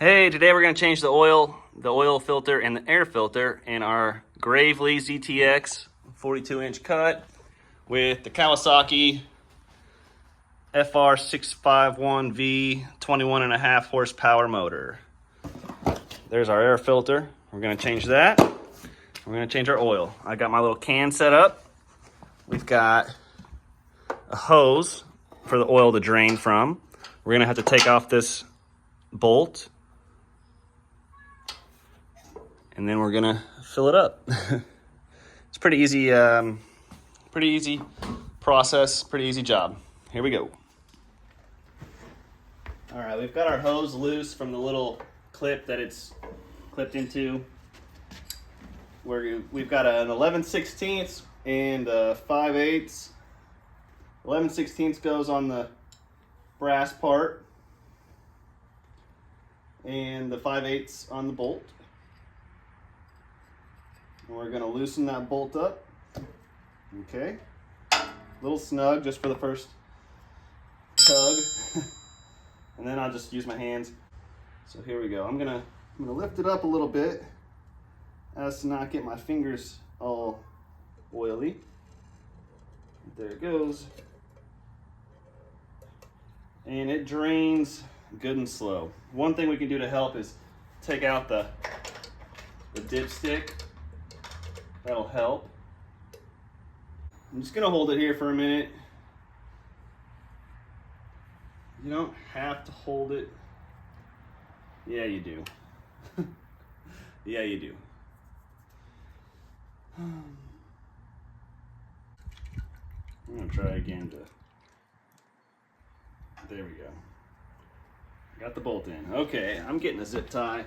Hey, today we're going to change the oil filter and the air filter in our Gravely ZTX 42-inch cut with the Kawasaki FR651V 21.5 horsepower motor. There's our air filter. We're going to change that. We're going to change our oil. I got my little can set up. We've got a hose for the oil to drain from. We're going to have to take off this bolt, and then we're gonna fill it up. It's pretty easy process, pretty easy job. Here we go. All right, we've got our hose loose from the little clip that it's clipped into. We've got an 11/16 and a 5/8. 11/16 goes on the brass part, and the 5/8 on the bolt. And we're going to loosen that bolt up. Okay. A little snug just for the first tug. And then I'll just use my hands. So here we go. I'm gonna lift it up a little bit as to not get my fingers all oily. There it goes. And it drains good and slow. One thing we can do to help is take out the dipstick. That'll help. I'm just gonna hold it here for a minute. You don't have to hold it. Yeah, you do. Yeah, you do. I'm gonna try again there we go. Got the bolt in. Okay, I'm getting a zip tie.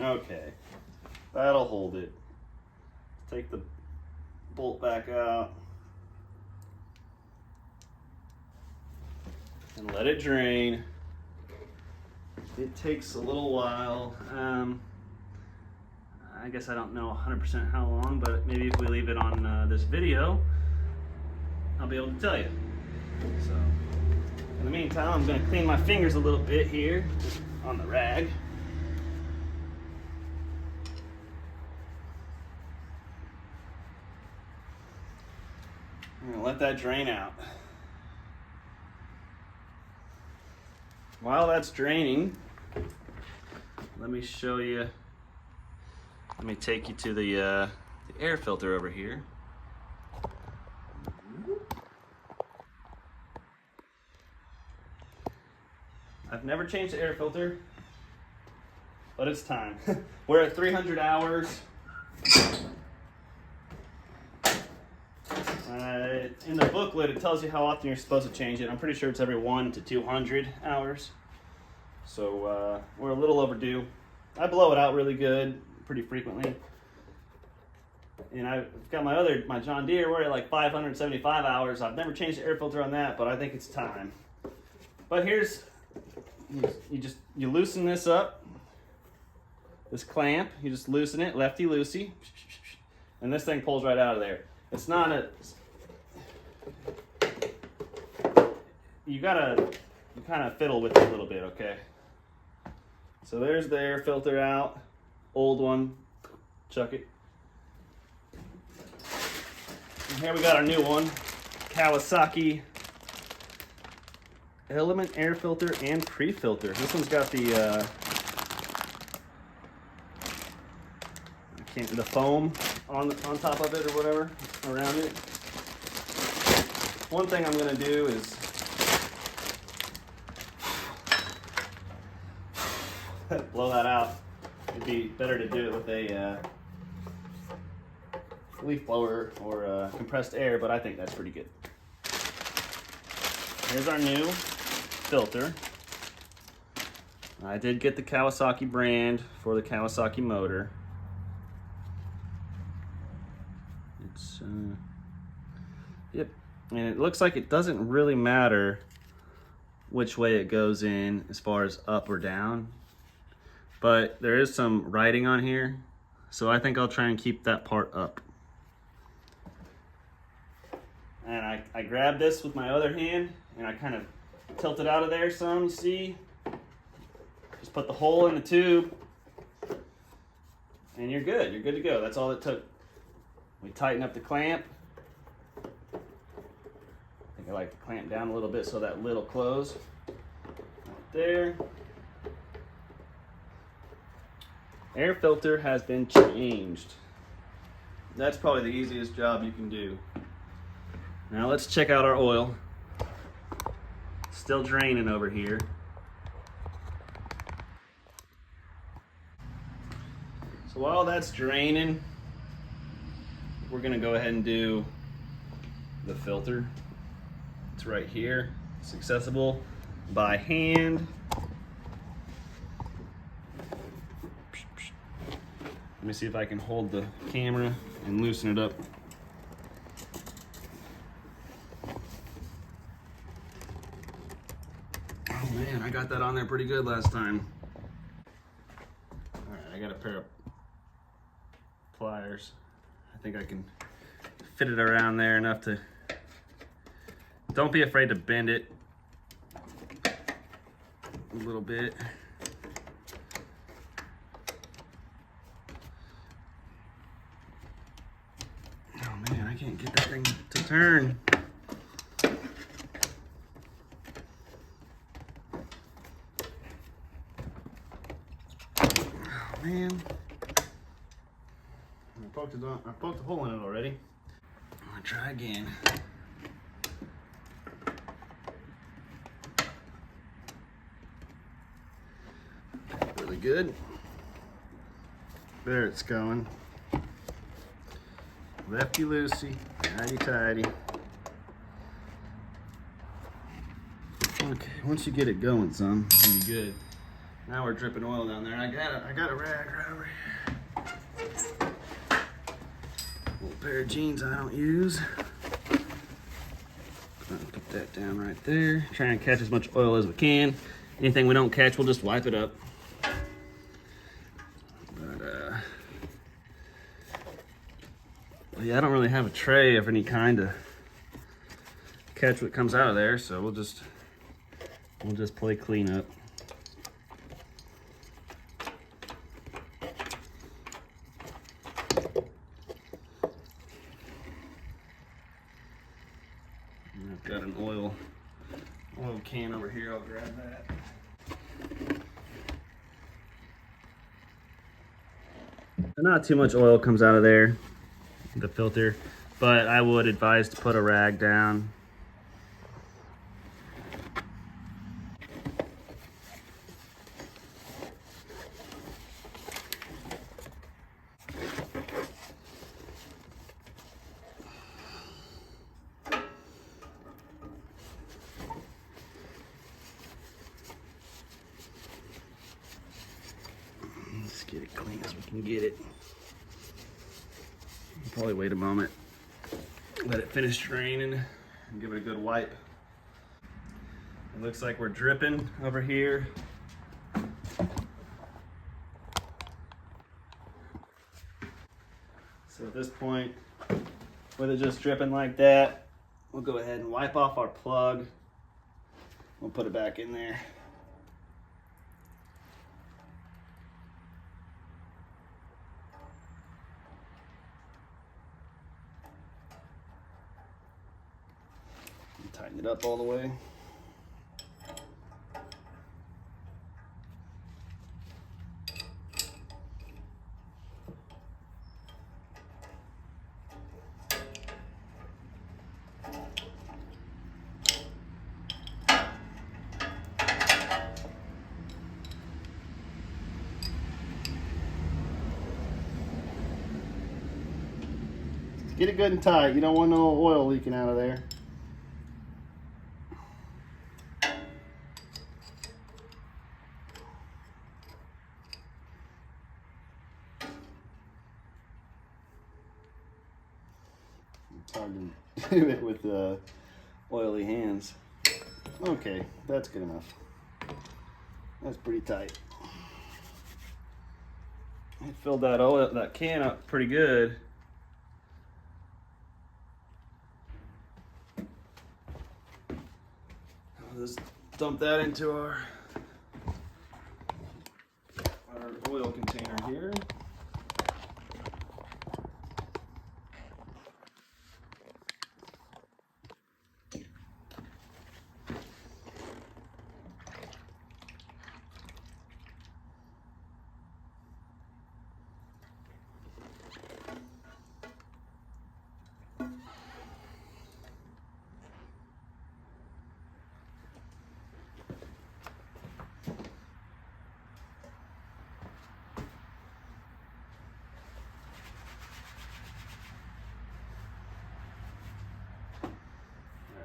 Okay, that'll hold it. Take the bolt back out and let it drain. It takes a little while. I guess I don't know 100% how long, but maybe if we leave it on this video, I'll be able to tell you. So, in the meantime, I'm going to clean my fingers a little bit here on the rag. I'm gonna let that drain out. While that's draining, let me show you, let me take you to the air filter over here. I've never changed the air filter, but it's time. We're at 300 hours. In the booklet, it tells you how often you're supposed to change it. I'm pretty sure it's every 1 to 200 hours. So we're a little overdue. I blow it out really good, pretty frequently. And I've got my John Deere, we're at like 575 hours. I've never changed the air filter on that, but I think it's time. But here's, you loosen this up, this clamp, you just loosen it, lefty-loosey, and this thing pulls right out of there. It's not a, you kind of fiddle with it a little bit, okay? So there's the air filter out, old one, chuck it. And here we got our new one, Kawasaki Element air filter and pre-filter. This one's got the foam on top of it or whatever around it. One thing I'm going to do is blow that out. It'd be better to do it with a leaf blower or compressed air, but I think that's pretty good. Here's our new filter. I did get the Kawasaki brand for the Kawasaki motor. Yep, and it looks like it doesn't really matter which way it goes in as far as up or down, but there is some writing on here, so I think I'll try and keep that part up. And I grabbed this with my other hand and I kind of tilt it out of there some, you see? Just put the hole in the tube and you're good to go. That's all it took. We tighten up the clamp. I think I like to clamp down a little bit so that lid will close. Right there. Air filter has been changed. That's probably the easiest job you can do. Now let's check out our oil. Still draining over here. So while that's draining, we're gonna go ahead and do the filter. It's right here. It's accessible by hand. Let me see if I can hold the camera and loosen it up. Oh man, I got that on there pretty good last time. All right, I got a pair of pliers. I think I can fit it around there enough to, don't be afraid to bend it a little bit. Oh man, I can't get that thing to turn. Oh man. I poked a hole in it already. I'm gonna try again. Really good. There it's going. Lefty loosey, tighty tighty. Okay, once you get it going some, it'll be good. Now we're dripping oil down there. I got a rag right over here. Little pair of jeans I don't use. Put that down right there. Try and catch as much oil as we can. Anything we don't catch, we'll just wipe it up. But yeah, I don't really have a tray of any kind to catch what comes out of there, so we'll just play cleanup. I've got an oil can over here. I'll grab that. Not too much oil comes out of there, the filter, but I would advise to put a rag down. Let's get it clean as we can get it. Probably wait a moment, let it finish draining, and give it a good wipe. It looks like we're dripping over here. So at this point, with it just dripping like that, we'll go ahead and wipe off our plug. We'll put it back in there. Tighten it up all the way. Get it good and tight. You don't want no oil leaking out of there. It's hard to do it with oily hands. Okay, that's good enough. That's pretty tight. I filled that can up pretty good. I'll just dump that into our oil container here.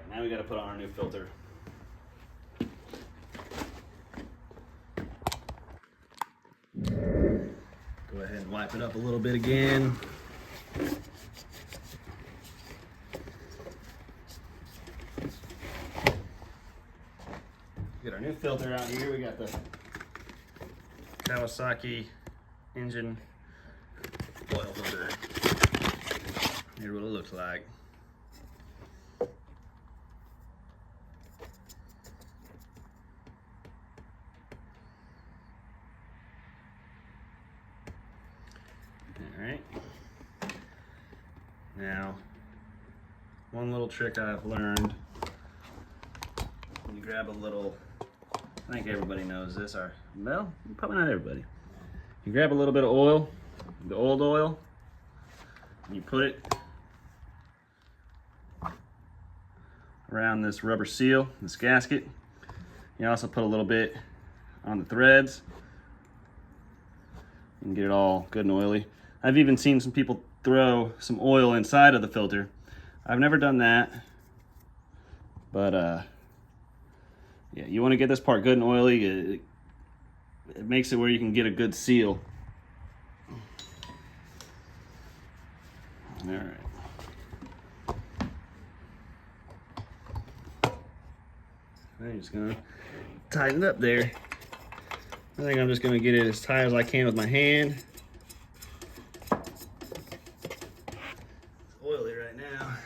Now we got to put on our new filter. Go ahead and wipe it up a little bit again. Get our new filter out here. We got the Kawasaki engine oil filter. Here's what it looks like. Alright. Now, one little trick I've learned, you grab a little, I think everybody knows this, well, probably not everybody. You grab a little bit of oil, the old oil, and you put it around this rubber seal, this gasket. You also put a little bit on the threads and get it all good and oily. I've even seen some people throw some oil inside of the filter. I've never done that, but yeah, you want to get this part good and oily. It makes it where you can get a good seal. All right. I'm just gonna tighten it up there. I think I'm just gonna get it as tight as I can with my hand. It's oily right now.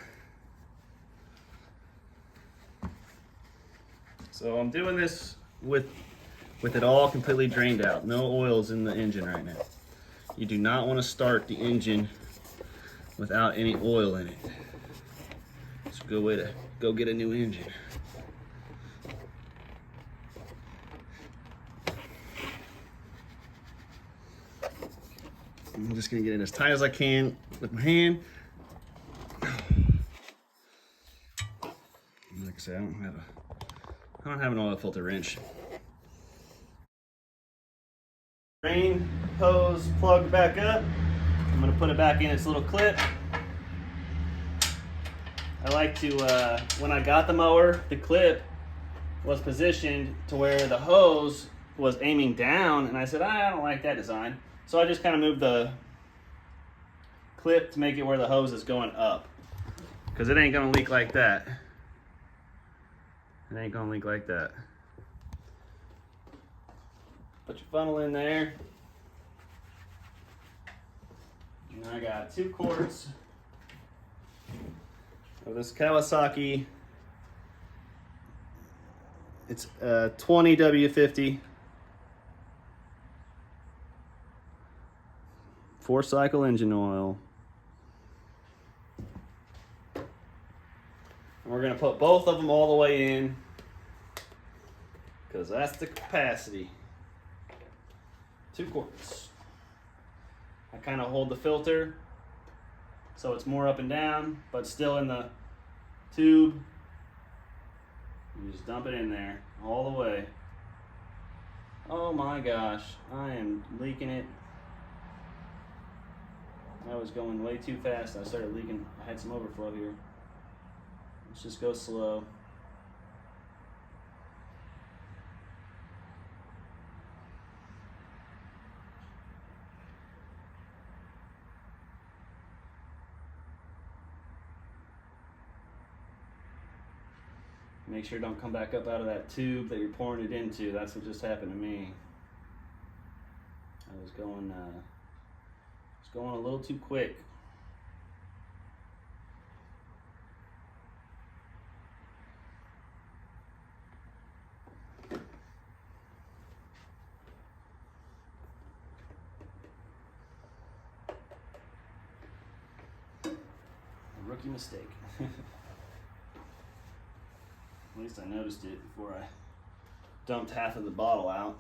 So I'm doing this with it all completely drained out. No oils in the engine right now. You do not want to start the engine without any oil in it. It's a good way to go get a new engine. I'm just gonna get it as tight as I can with my hand. Like I said, I don't have an oil filter wrench. Drain hose plugged back up. I'm gonna put it back in its little clip. I like to, when I got the mower, the clip was positioned to where the hose was aiming down, and I said, I don't like that design. So I just kind of moved the clip to make it where the hose is going up, because it ain't gonna leak like that. It ain't gonna leak like that. Put your funnel in there. And I got 2 quarts of this Kawasaki. It's 20 W50. 4-cycle engine oil. And we're gonna put both of them all the way in, because that's the capacity. 2 quarts. I kind of hold the filter so it's more up and down, but still in the tube. You just dump it in there all the way. Oh my gosh, I am leaking it. I was going way too fast. I started leaking. I had some overflow here. Let's just go slow. Make sure it don't come back up out of that tube that you're pouring it into. That's what just happened to me. I was going a little too quick. A rookie mistake. At least I noticed it before I dumped half of the bottle out.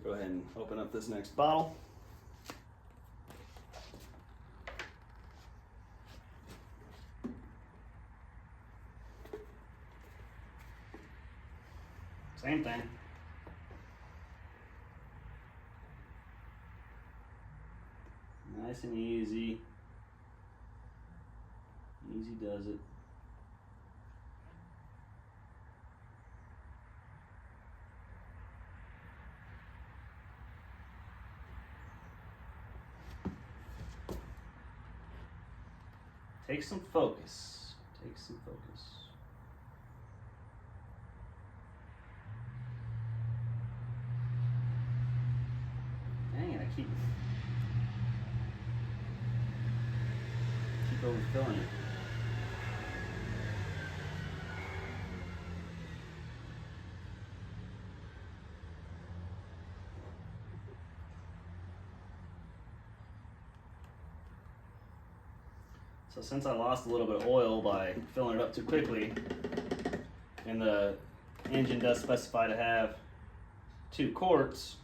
Go ahead and open up this next bottle. Same thing. Nice and easy. Easy does it. Take some focus. Take some focus. Dang it, I keep overfilling it. So since I lost a little bit of oil by filling it up too quickly, and the engine does specify to have 2 quarts,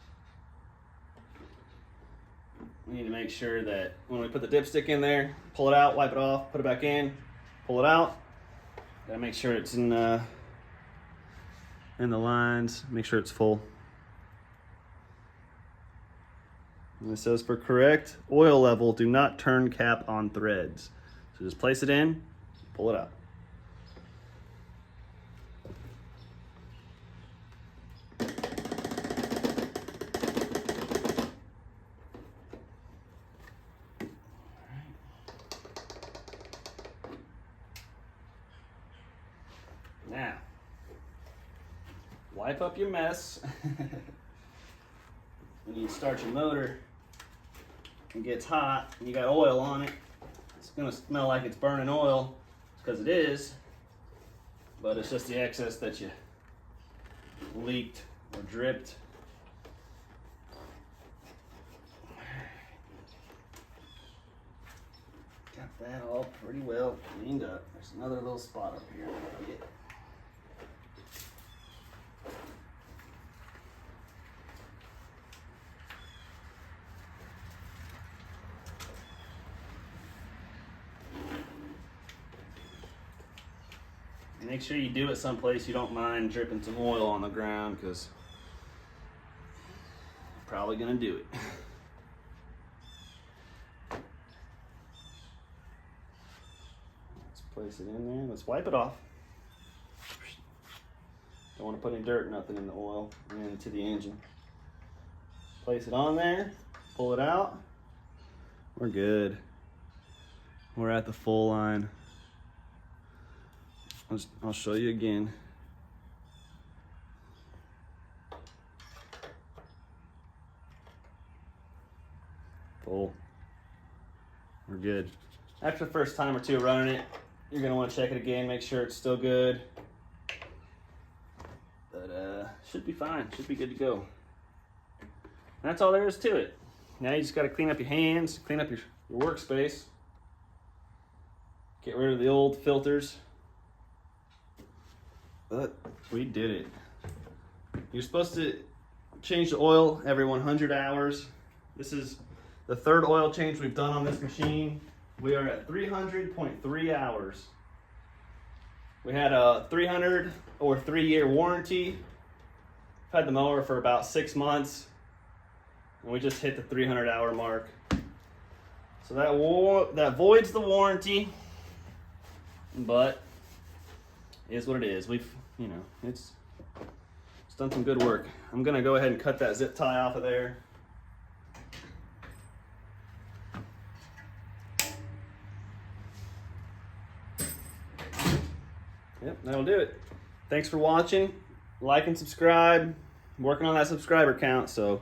we need to make sure that when we put the dipstick in there, pull it out, wipe it off, put it back in, pull it out. Gotta make sure it's in the lines, make sure it's full. And it says for correct oil level, do not turn cap on threads. So just place it in, pull it out. Now, wipe up your mess. When you start your motor, it gets hot and you got oil on it. It's gonna smell like it's burning oil, because it is, but it's just the excess that you leaked or dripped. Got that all pretty well cleaned up. There's another little spot up here. Make sure you do it someplace you don't mind dripping some oil on the ground, because you're probably gonna do it. Let's place it in there. Let's wipe it off. Don't want to put any dirt or nothing in the oil and into the engine. Place it on there, pull it out. We're good. We're at the full line. I'll show you again. Full. We're good. After the first time or two running it, you're gonna want to check it again, make sure it's still good. But should be fine, should be good to go. And that's all there is to it. Now you just gotta clean up your hands, clean up your workspace. Get rid of the old filters. But we did it. You're supposed to change the oil every 100 hours. This is the 3rd oil change we've done on this machine. We are at 300.3 hours. We had a 300 or 3-year warranty. I've had the mower for about 6 months, and we just hit the 300-hour mark. So that voids the warranty. but it is what it is. We've, you know, it's done some good work. I'm gonna go ahead and cut that zip tie off of there. Yep, that'll do it. Thanks for watching. Like and subscribe. I'm working on that subscriber count, so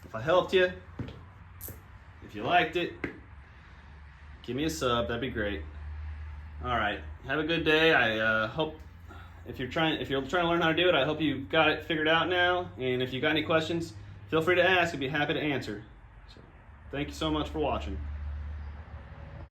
if I helped you, if you liked it, give me a sub. That'd be great. All right, have a good day. I hope if you're trying to learn how to do it, I hope you got it figured out now. And if you got any questions, feel free to ask. I'd be happy to answer. So, thank you so much for watching.